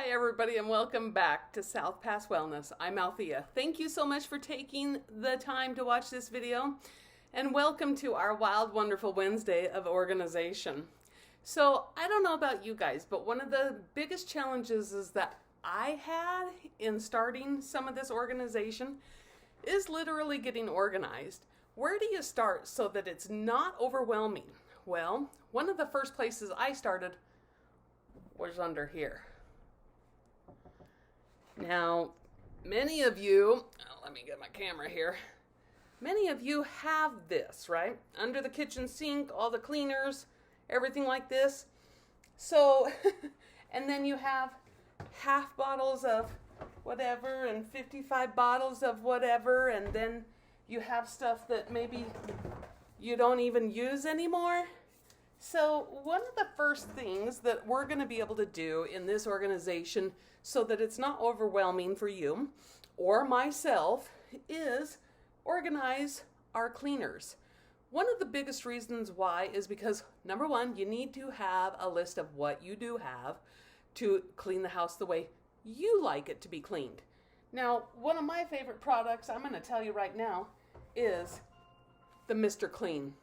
Hi everybody and welcome back to South Pass Wellness. I'm Althea. Thank you so much for taking the time to watch this video and welcome to our Wild Wonderful Wednesday of organization. So I don't know about you guys, but one of the biggest challenges is that I had in starting some of this organization is literally getting organized. Where do you start so that it's not overwhelming? Well, one of the first places I started was under here. Now, many of you, let me get my camera here. Many of you have this, right? Under the kitchen sink, all the cleaners, everything like this. So, and then you have half bottles of whatever and 55 bottles of whatever, and then you have stuff that maybe you don't even use anymore. So one of the first things that we're going to be able to do in this organization so that it's not overwhelming for you or myself is organize our cleaners. One of the biggest reasons why is because, number one, you need to have a list of what you do have to clean the house the way you like it to be cleaned. Now, one of my favorite products, I'm going to tell you right now, is the Mr. Clean.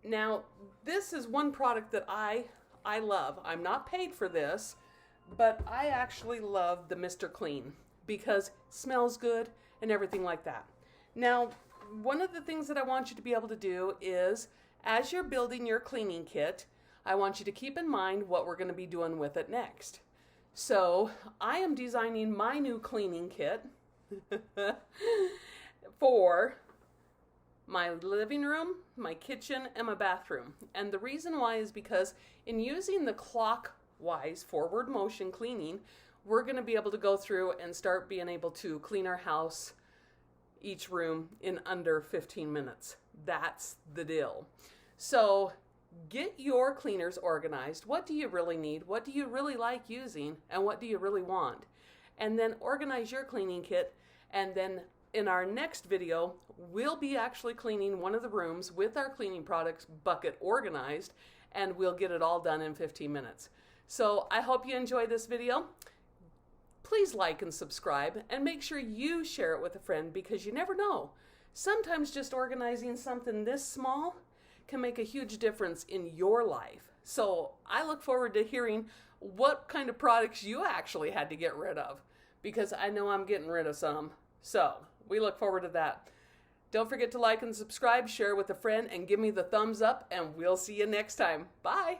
Now, this is one product that I love. I'm not paid for this, but I actually love the Mr. Clean because it smells good and everything like that. Now, one of the things that I want you to be able to do is, as you're building your cleaning kit, I want you to keep in mind what we're going to be doing with it next. So, I am designing my new cleaning kit for my living room, my kitchen, and my bathroom. And the reason why is because in using the clockwise forward motion cleaning, we're going to be able to go through and start being able to clean our house, each room, in under 15 minutes. That's the deal. So get your cleaners organized. What do you really need? What do you really like using? And what do you really want? And then organize your cleaning kit, and then in our next video, we'll be actually cleaning one of the rooms with our cleaning products bucket organized, and we'll get it all done in 15 minutes. So I hope you enjoy this video. Please like and subscribe, and make sure you share it with a friend because you never know. Sometimes just organizing something this small can make a huge difference in your life. So I look forward to hearing what kind of products you actually had to get rid of, because I know I'm getting rid of some. So we look forward to that. Don't forget to like and subscribe, share with a friend, and give me the thumbs up, and we'll see you next time. Bye.